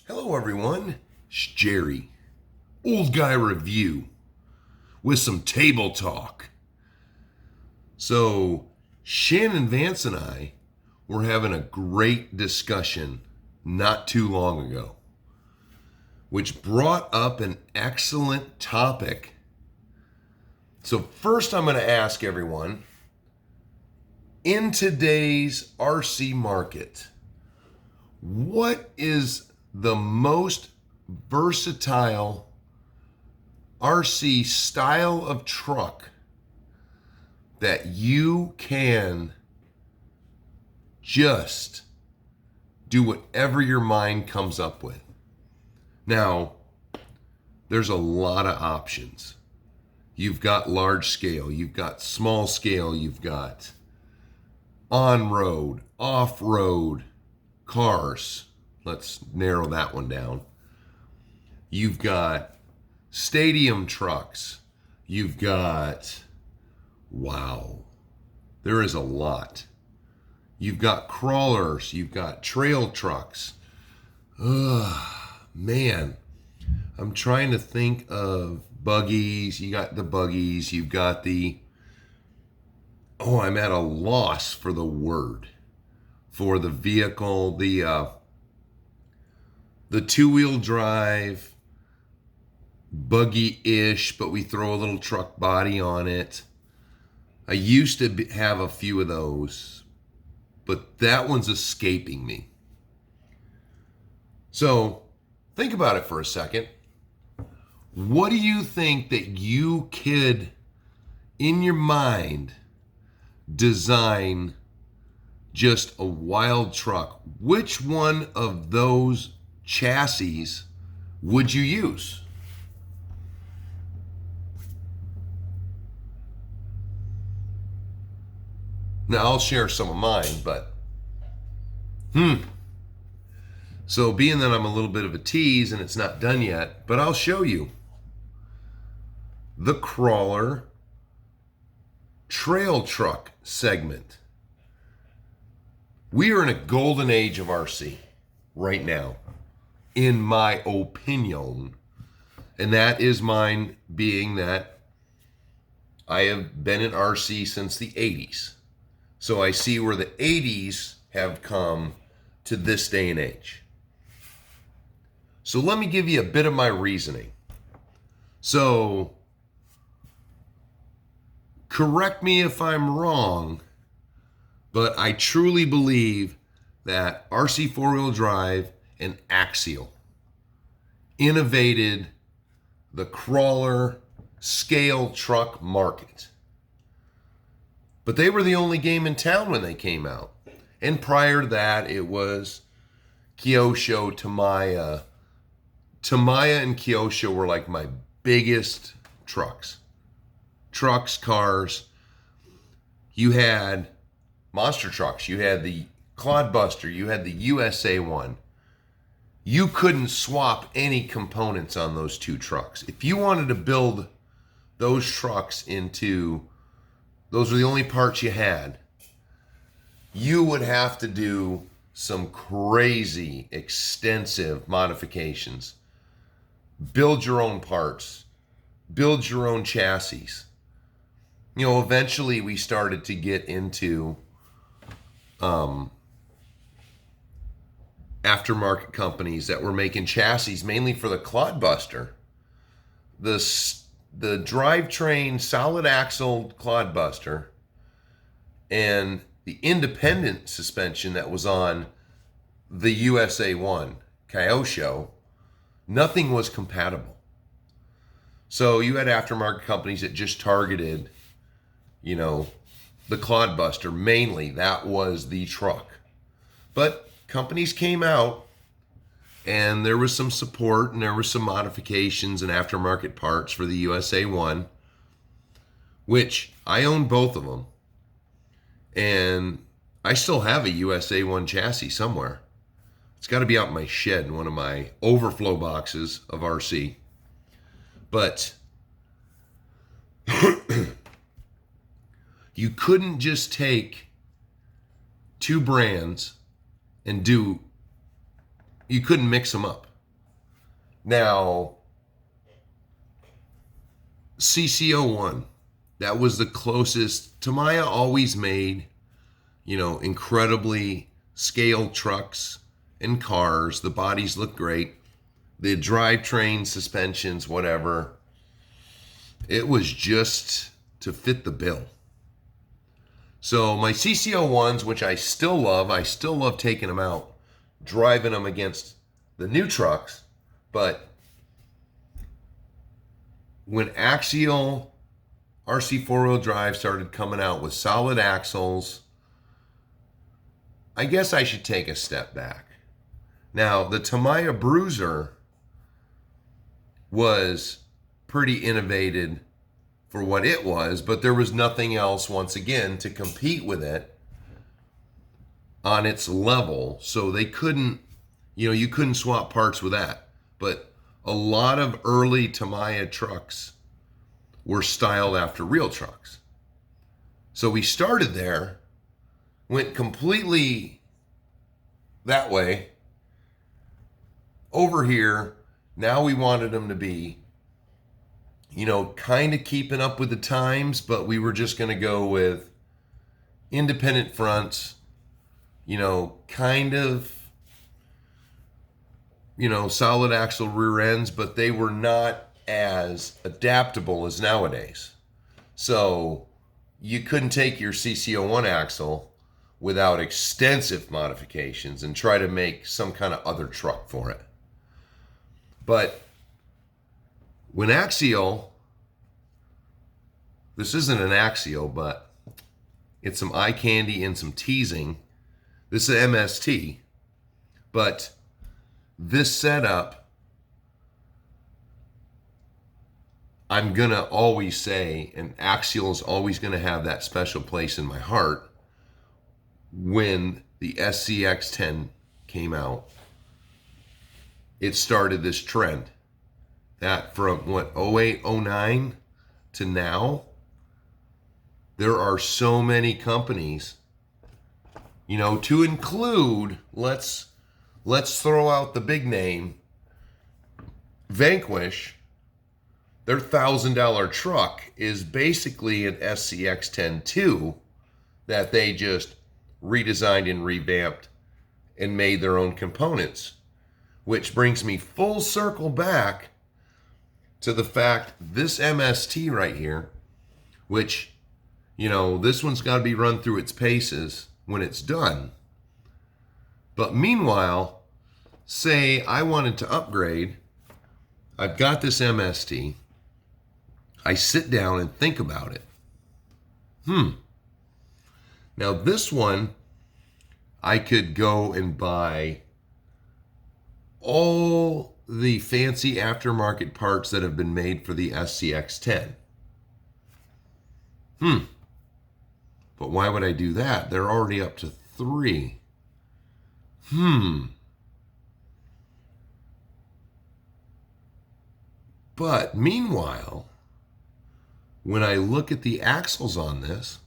Hello, everyone. It's Jerry, Old Guy Review, with some table talk. So, Shannon Vance and I were having a great discussion not too long ago, which brought up an excellent topic. So, first, I'm going to ask everyone in today's RC market, what is the most versatile RC style of truck that you can just do whatever your mind comes up with? Now, there's a lot of options. You've got large scale, you've got small scale, you've got on-road, off-road cars. Let's narrow that one down. You've got stadium trucks. You've got, wow, there is a lot. You've got crawlers. You've got trail trucks. Man, I'm trying to think of buggies. You got the buggies. You've got I'm at a loss for the word for the vehicle, the two-wheel drive, buggy-ish, but we throw a little truck body on it. I used to have a few of those, but that one's escaping me. So think about it for a second. What do you think that you could, in your mind, design just a wild truck? Which one of those chassis would you use? Now, I'll share some of mine, but so being that I'm a little bit of a tease and it's not done yet, but I'll show you the crawler trail truck segment. We are in a golden age of RC right now, in my opinion. And that is mine being that I have been in RC since the 80s. So I see where the 80s have come to this day and age. So let me give you a bit of my reasoning. So correct me if I'm wrong, but I truly believe that RC four-wheel drive and Axial innovated the crawler scale truck market. But they were the only game in town when they came out. And prior to that, it was Kyosho, Tamiya. Tamiya and Kyosho were like my biggest trucks. Trucks, cars. You had monster trucks. You had the Clodbuster. You had the USA one. You couldn't swap any components on those two trucks. If you wanted to build those trucks into, those were the only parts you had, you would have to do some crazy, extensive modifications. Build your own parts. Build your own chassis. You know, eventually we started to get into aftermarket companies that were making chassis mainly for the Clodbuster. The drivetrain solid axle Clodbuster and the independent suspension that was on the USA one, Kyosho, nothing was compatible. So you had aftermarket companies that just targeted, you know, the Clodbuster mainly. That was the truck. But companies came out and there was some support and there was some modifications and aftermarket parts for the USA one, which I own both of them. And I still have a USA one chassis somewhere. It's got to be out in my shed in one of my overflow boxes of RC. But you couldn't just take two brands and you couldn't mix them up. Now, CC01, that was the closest. Tamiya always made, incredibly scaled trucks and cars. The bodies look great. The drivetrain, suspensions, whatever. It was just to fit the bill. So my CC01s, which I still love taking them out, driving them against the new trucks. But when axial RC four-wheel drive started coming out with solid axles, I guess I should take a step back. Now, the Tamiya Bruiser was pretty innovative for what it was, but there was nothing else, once again, to compete with it on its level. So they couldn't, you couldn't swap parts with that. But a lot of early Tamiya trucks were styled after real trucks. So we started there, went completely that way. Over here, now we wanted them to be, kind of keeping up with the times, but we were just going to go with independent fronts, kind of, solid axle rear ends, but they were not as adaptable as nowadays. So you couldn't take your CC01 axle without extensive modifications and try to make some kind of other truck for it. But when axial, this isn't an axial, but it's some eye candy and some teasing. This is MST, but this setup, I'm going to always say, and axial is always going to have that special place in my heart. When the SCX10 came out, it started this trend that from 08, 09 to now, there are so many companies, to include, let's throw out the big name, Vanquish. Their $1,000 truck is basically an SCX10 2 that they just redesigned and revamped and made their own components. Which brings me full circle back to the fact this MST right here, which, this one's got to be run through its paces when it's done. But meanwhile, say I wanted to upgrade, I've got this MST, I sit down and think about it. Now this one, I could go and buy all the fancy aftermarket parts that have been made for the SCX10. But why would I do that? They're already up to 3. But meanwhile, when I look at the axles on this,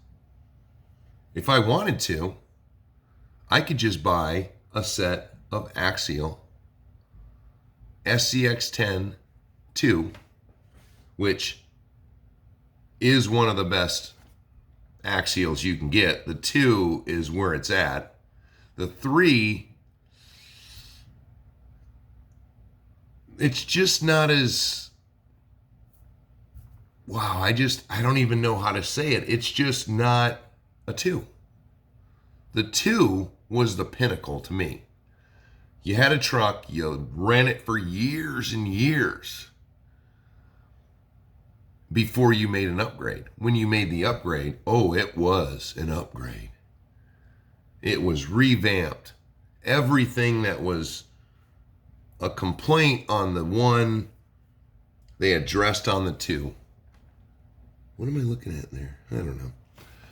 if I wanted to, I could just buy a set of axial SCX10 2, which is one of the best axials you can get. The 2 is where it's at. The 3, it's just not as, wow, I don't even know how to say it. It's just not a 2. The 2 was the pinnacle to me. You had a truck, you ran it for years and years before you made an upgrade. When you made the upgrade, it was an upgrade. It was revamped. Everything that was a complaint on the 1, they addressed on the 2. What am I looking at there? I don't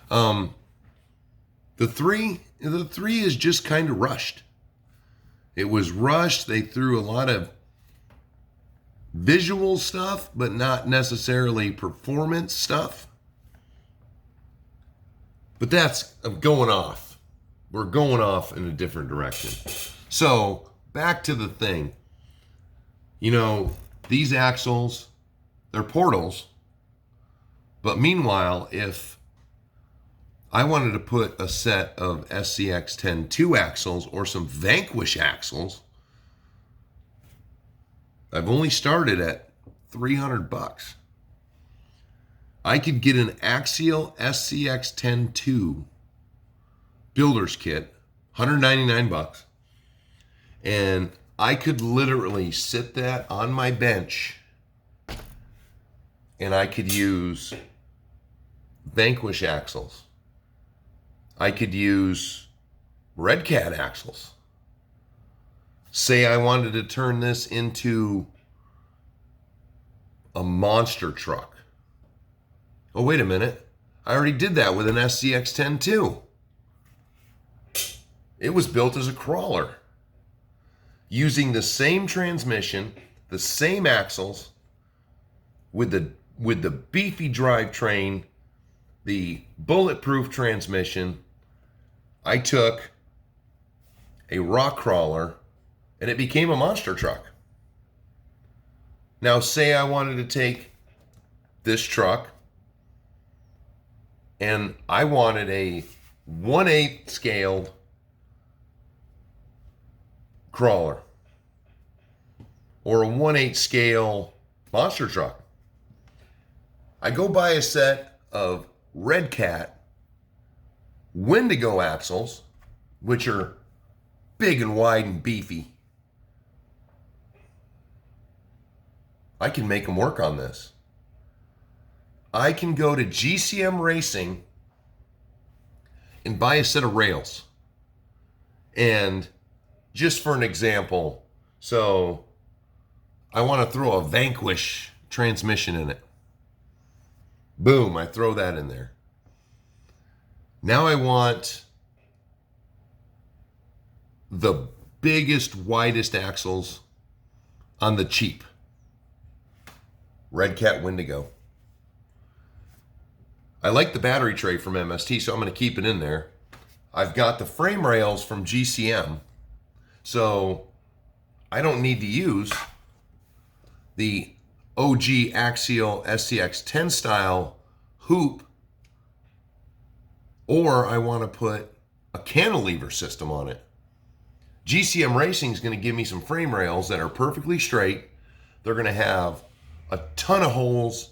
know. The 3 is just kind of rushed. It was rushed. They threw a lot of visual stuff, but not necessarily performance stuff. But that's going off. We're going off in a different direction. So back to the thing. You know, these axles, they're portals. But meanwhile, if I wanted to put a set of SCX 10-2 axles or some Vanquish axles, I've only started at $300. I could get an axial SCX 10-2 builder's kit, $199, and I could literally sit that on my bench and I could use Vanquish axles. I could use Red Cat axles. Say I wanted to turn this into a monster truck. Oh, wait a minute. I already did that with an SCX 10-2. It was built as a crawler, using the same transmission, the same axles, with the beefy drivetrain, the bulletproof transmission. I took a rock crawler and it became a monster truck. Now, say I wanted to take this truck and I wanted a 1/8 scaled crawler or a 1/8 scale monster truck. I go buy a set of Red Cat Wendigo axles, which are big and wide and beefy. I can make them work on this. I can go to GCM Racing and buy a set of rails. And just for an example, so I want to throw a Vanquish transmission in it. Boom, I throw that in there. Now I want the biggest, widest axles on the cheap. Red Cat Wendigo. I like the battery tray from MST, so I'm going to keep it in there. I've got the frame rails from GCM, so I don't need to use the OG Axial SCX 10 style hoop, or I want to put a cantilever system on it. GCM Racing is going to give me some frame rails that are perfectly straight. They're going to have a ton of holes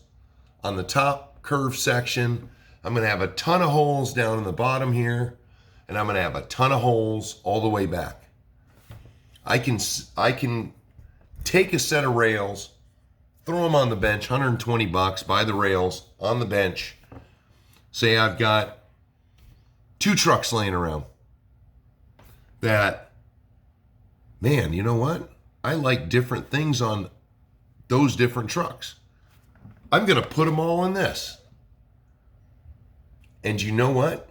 on the top curve section. I'm going to have a ton of holes down in the bottom here, and I'm going to have a ton of holes all the way back. I can take a set of rails, throw them on the bench, $120, buy the rails on the bench. Say I've got 2 trucks laying around that, man, you know what? I like different things on those different trucks. I'm going to put them all in this. And you know what?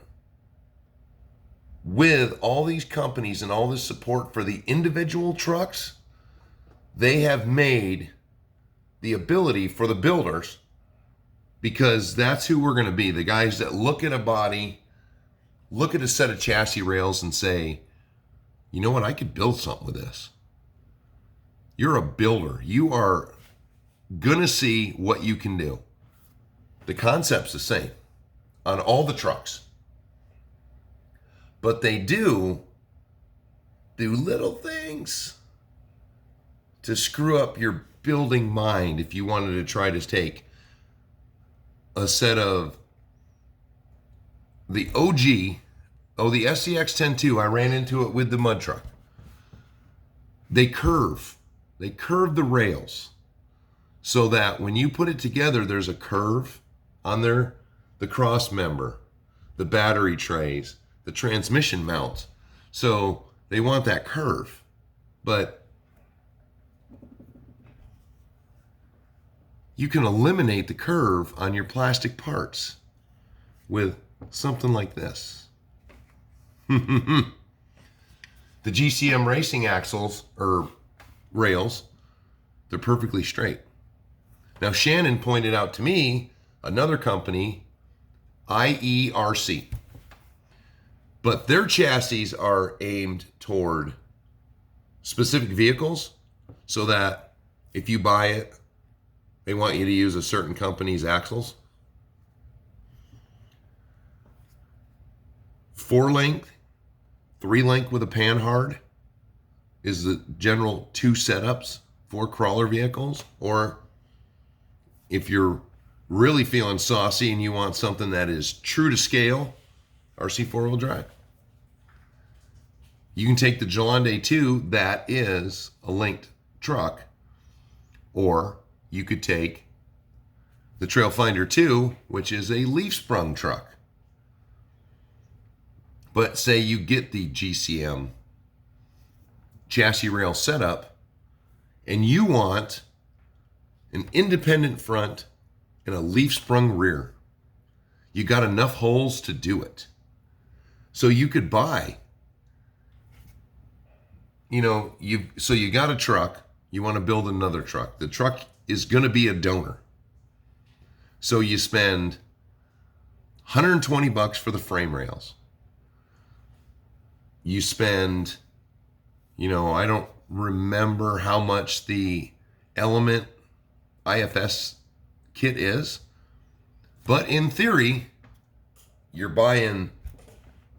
With all these companies and all this support for the individual trucks, they have made the ability for the builders, because that's who we're going to be. The guys that look at a body, look at a set of chassis rails and say, you know what? I could build something with this. You're a builder. You are going to see what you can do. The concept's the same on all the trucks. But they do little things to screw up your building mind if you wanted to try to take a set of the OG, the SCX 10-2. I ran into it with the mud truck. They curve the rails so that when you put it together, there's a curve on the cross member, the battery trays, the transmission mounts. So they want that curve, but you can eliminate the curve on your plastic parts with something like this. The GCM Racing axles or rails, they're perfectly straight. Now Shannon pointed out to me another company, IERC. But their chassis are aimed toward specific vehicles so that if you buy it, they want you to use a certain company's axles. 4-length, 3-length with a panhard is the general 2 setups for crawler vehicles. Or if you're really feeling saucy and you want something that is true to scale, RC 4-wheel drive. You can take the Gelande 2, that is a linked truck, or you could take the Trailfinder 2, which is a leaf sprung truck. But say you get the GCM chassis rail setup and you want an independent front and a leaf sprung rear. You got enough holes to do it. So you could buy, you got a truck, you want to build another truck. The truck is going to be a donor. So you spend $120 for the frame rails. You spend, I don't remember how much the Element IFS kit is, but in theory, you're buying,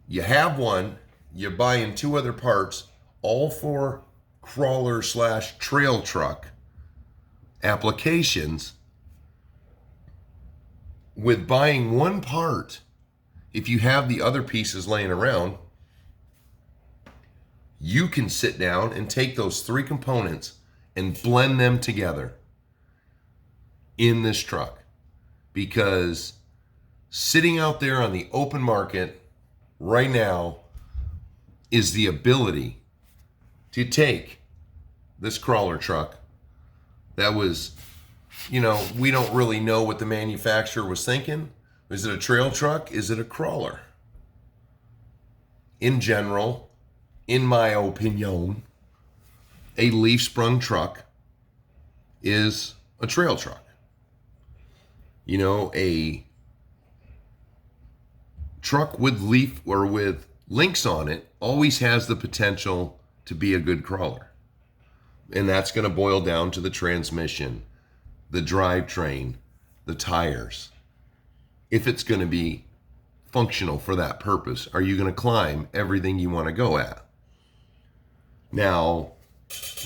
you have one, you're buying 2 other parts, all for crawler / trail truck applications. With buying one part, if you have the other pieces laying around, you can sit down and take those 3 components and blend them together in this truck. Because sitting out there on the open market right now is the ability to take this crawler truck that was, we don't really know what the manufacturer was thinking. Is it a trail truck? Is it a crawler? In general, in my opinion, a leaf sprung truck is a trail truck. A truck with leaf or with links on it always has the potential to be a good crawler. And that's going to boil down to the transmission, the drivetrain, the tires. If it's going to be functional for that purpose, are you going to climb everything you want to go at? Now,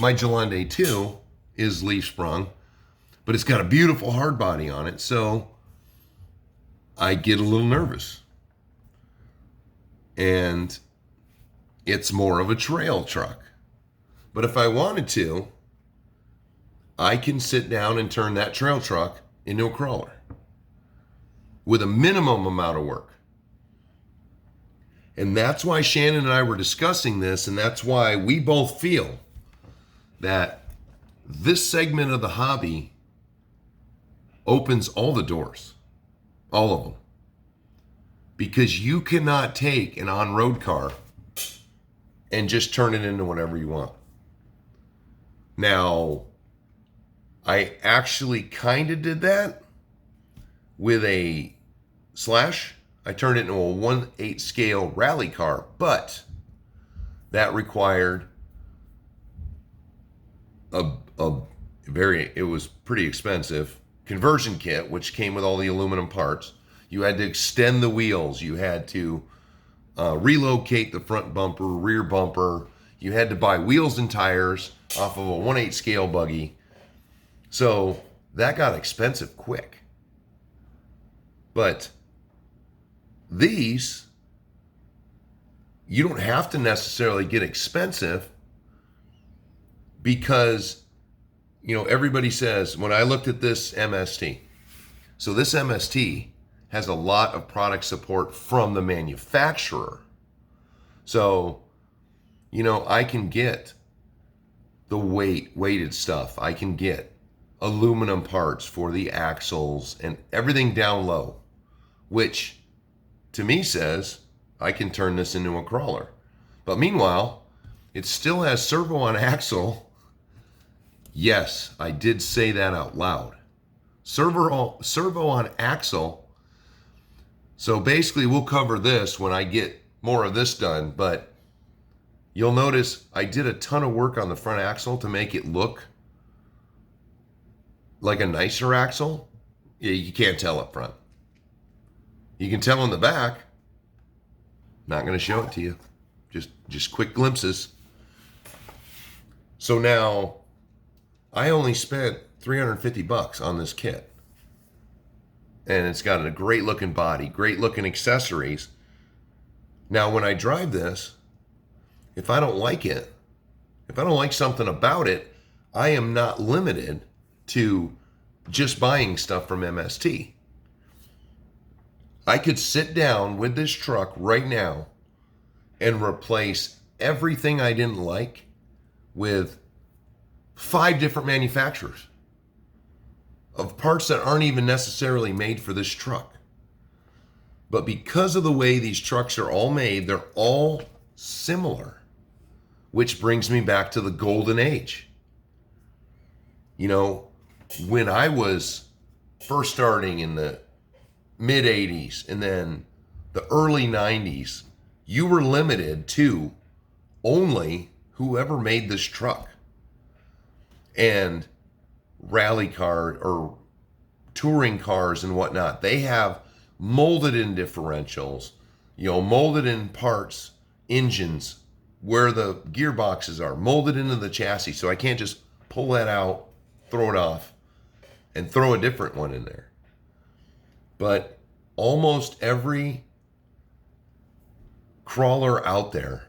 my Gelande 2 is leaf sprung, but it's got a beautiful hard body on it, so I get a little nervous. And it's more of a trail truck. But if I wanted to, I can sit down and turn that trail truck into a crawler with a minimum amount of work. And that's why Shannon and I were discussing this, and that's why we both feel that this segment of the hobby opens all the doors, all of them. Because you cannot take an on-road car and just turn it into whatever you want. Now, I actually kind of did that with a Slash. I turned it into a 1/8 scale rally car, but that required it was pretty expensive conversion kit, which came with all the aluminum parts. You had to extend the wheels. You had to relocate the front bumper, rear bumper. You had to buy wheels and tires off of a 1/8 scale buggy. So that got expensive quick. But these, you don't have to necessarily get expensive because, everybody says, when I looked at this MST, so this MST has a lot of product support from the manufacturer. So, I can get the weighted stuff. I can get aluminum parts for the axles and everything down low, which to me says I can turn this into a crawler. But meanwhile, it still has servo on axle. Yes, I did say that out loud. Servo on axle. So basically we'll cover this when I get more of this done, but you'll notice I did a ton of work on the front axle to make it look like a nicer axle, yeah, you can't tell up front. You can tell in the back. Not going to show it to you. Just quick glimpses. So now I only spent $350 on this kit. And it's got a great looking body, great looking accessories. Now when I drive this, if I don't like it, if I don't like something about it, I am not limited to just buying stuff from MST. I could sit down with this truck right now and replace everything I didn't like with 5 different manufacturers of parts that aren't even necessarily made for this truck. But because of the way these trucks are all made, they're all similar, which brings me back to the golden age. You know, when I was first starting in the mid 80s and then the early 90s, you were limited to only whoever made this truck. And rally car or touring cars and whatnot, they have molded in differentials, molded in parts, engines, where the gearboxes are, molded into the chassis. So I can't just pull that out, throw it off, and throw a different one in there. But almost every crawler out there,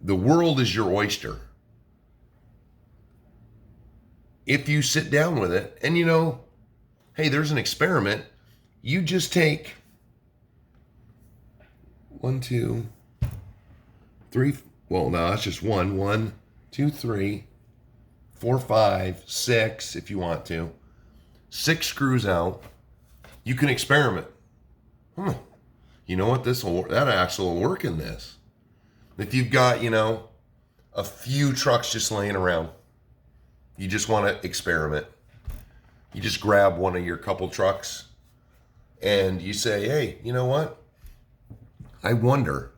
the world is your oyster. If you sit down with it and hey, there's an experiment, you just take 1, 2, 3, well, no, that's just 1, 2, 3, 4, 5, 6, if you want to. 6 screws out. You can experiment. You know what? That axle will work in this. If you've got, a few trucks just laying around, you just want to experiment. You just grab one of your couple trucks and you say, hey, you know what? I wonder,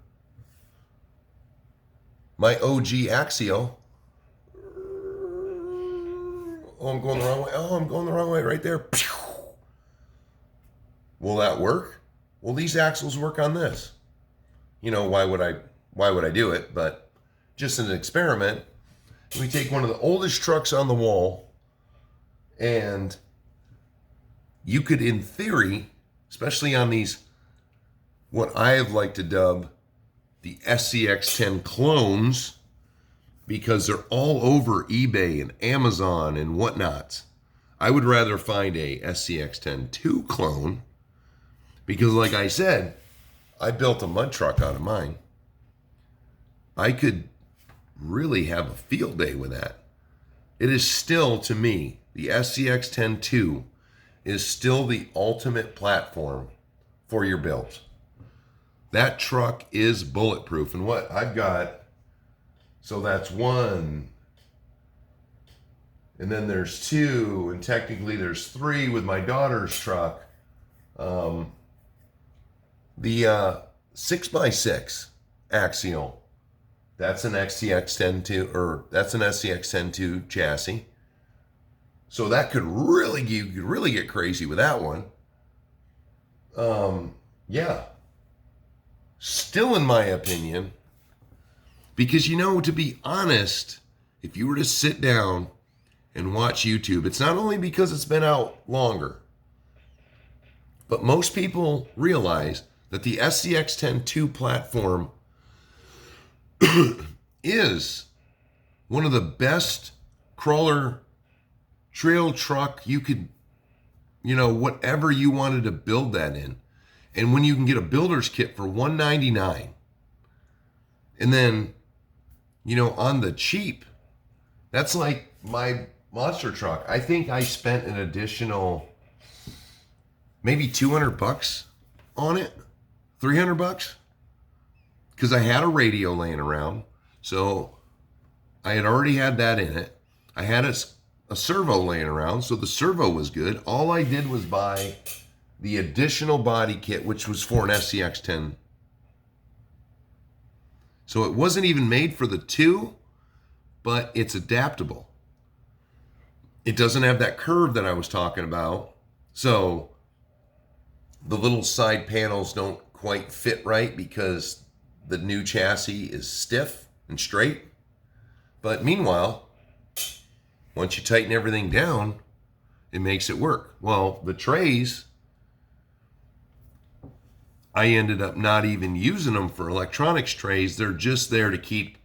my OG Axio, oh, I'm going the wrong way. Oh, I'm going the wrong way right there. Will that work? Well, these axles work on this. Why would I do it? But just an experiment. We take one of the oldest trucks on the wall, and you could, in theory, especially on these, what I have liked to dub the SCX10 clones, because they're all over eBay and Amazon and whatnot. I would rather find a SCX10 2 clone, because like I said, I built a mud truck out of mine. I could really have a field day with that. It is still, to me, the SCX10 2 is still the ultimate platform for your build. That truck is bulletproof. And what I've got, so that's 1, and then there's 2, and technically there's 3 with my daughter's truck. The 6x6 axial, that's an SCX10 or that's an SCX10 chassis. So that you could really get crazy with that one. Yeah. Still, in my opinion, because to be honest, if you were to sit down and watch YouTube, it's not only because it's been out longer, but most people realize that the SCX10 2 platform is one of the best crawler trail truck you could, whatever you wanted to build that in. And when you can get a builder's kit for $199, and then, on the cheap, that's like my monster truck. I think I spent an additional maybe $200 on it, $300, because I had a radio laying around. So I had already had that in it. I had a servo laying around, so the servo was good. All I did was buy the additional body kit, which was for an SCX10. So it wasn't even made for the 2, but it's adaptable. it doesn't have that curve that I was talking about. So the little side panels don't quite fit right because the new chassis is stiff and straight. But meanwhile, once you tighten everything down, it makes it work. Well, the trays, I ended up not even using them for electronics trays. They're just there to keep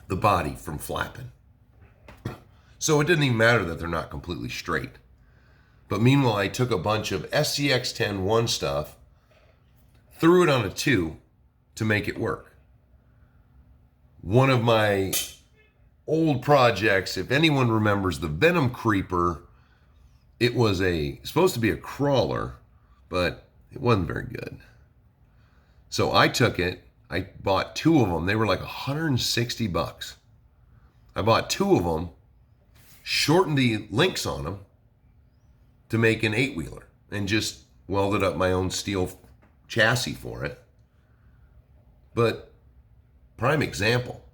the body from flapping. So it didn't even matter that they're not completely straight. But meanwhile, I took a bunch of SCX-10 1 stuff, threw it on a 2 to make it work. One of my old projects, if anyone remembers the Venom Creeper, it was supposed to be a crawler, but it wasn't very good. So I took it, I bought 2 of them. They were like $160. I bought 2 of them, shortened the links on them to make an 8-wheeler, and just welded up my own steel chassis for it. But prime example,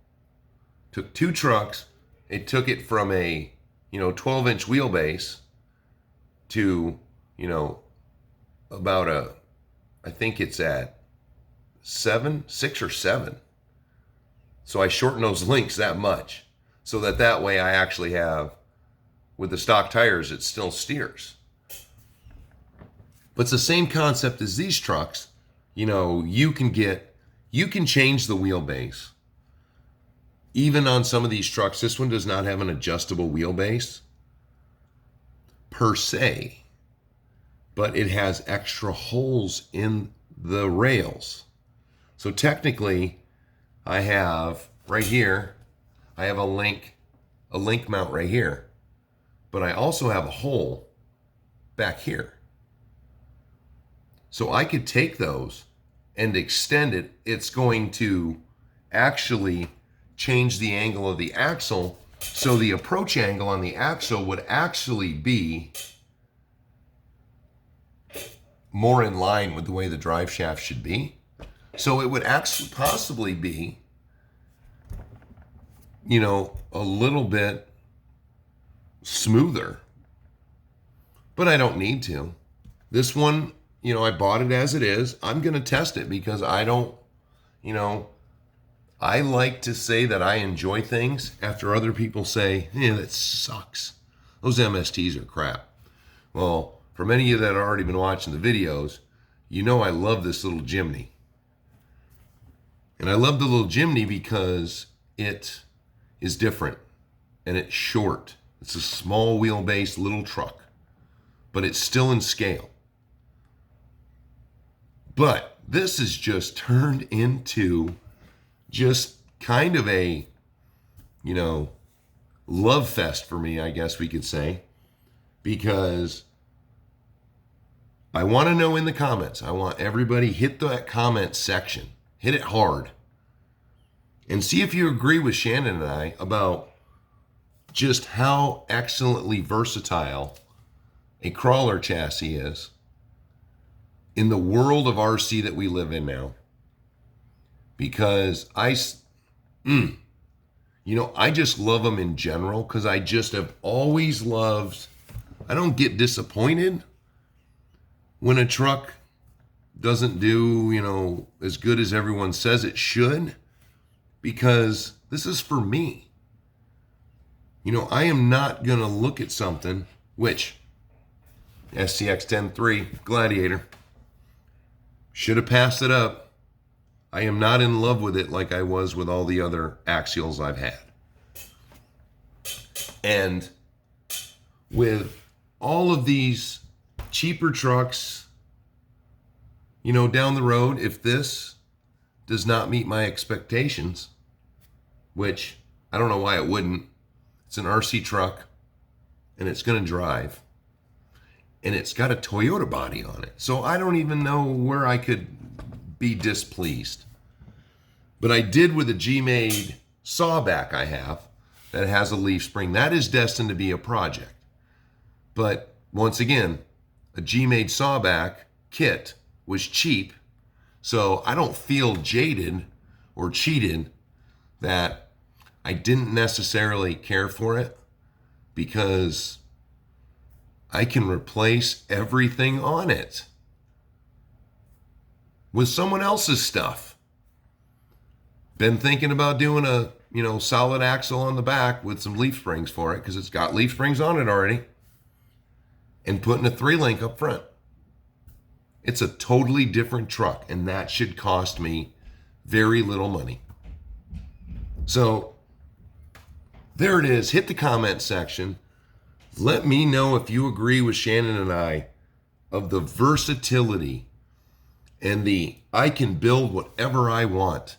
took 2 trucks, it took it from a 12-inch wheelbase to about I think it's at 6 or 7. So I shortened those links that much so that way I actually have, with the stock tires, it still steers. But it's the same concept as these trucks. You can change the wheelbase. Even on some of these trucks, this one does not have an adjustable wheelbase per se, but it has extra holes in the rails. So technically, I have right here, I have a link mount right here, but I also have a hole back here. So I could take those and extend it. It's going to actually change the angle of the axle. So the approach angle on the axle would actually be more in line with the way the drive shaft should be. So it would actually possibly be, a little bit smoother. But I don't need to. This one, I bought it as it is. I'm going to test it because I don't, I like to say that I enjoy things after other people say, that sucks. Those MSTs are crap. Well, for many of you that have already been watching the videos, I love this little Jimny. And I love the little Jimny because it is different and it's short. It's a small wheelbase little truck, but it's still in scale. But this is just turned into just kind of a, love fest for me, I guess we could say, because I want to know in the comments. I want everybody hit that comment section, hit it hard, and see if you agree with Shannon and I about just how excellently versatile a crawler chassis is in the world of RC that we live in now. Because I just love them in general, because I just have always loved, I don't get disappointed when a truck doesn't do, as good as everyone says it should, because this is for me. I am not going to look at something, which SCX 10.3 Gladiator, should have passed it up. I am not in love with it like I was with all the other axials I've had. And with all of these cheaper trucks, down the road, if this does not meet my expectations, which I don't know why it wouldn't. It's an RC truck and it's going to drive. And it's got a Toyota body on it. So I don't even know where I could be displeased. But I did with a G-made sawback I have that has a leaf spring. That is destined to be a project. But once again, a G-made sawback kit was cheap. So I don't feel jaded or cheated that I didn't necessarily care for it. because I can replace everything on it with someone else's stuff. Been thinking about doing a, solid axle on the back with some leaf springs for it because it's got leaf springs on it already, and putting a 3-link up front. It's a totally different truck, and that should cost me very little money. So there it is. Hit the comment section. Let me know if you agree with Shannon and I of the versatility and I can build whatever I want,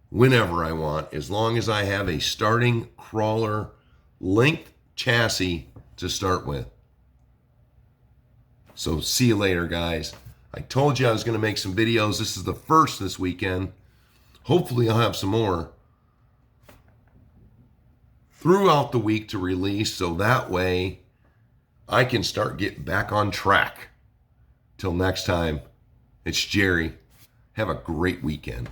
whenever I want, as long as I have a starting crawler length chassis to start with. So see you later, guys. I told you I was going to make some videos. This is the first this weekend. Hopefully I'll have some more throughout the week to release, so that way I can start getting back on track. Till next time, it's Jerry. Have a great weekend.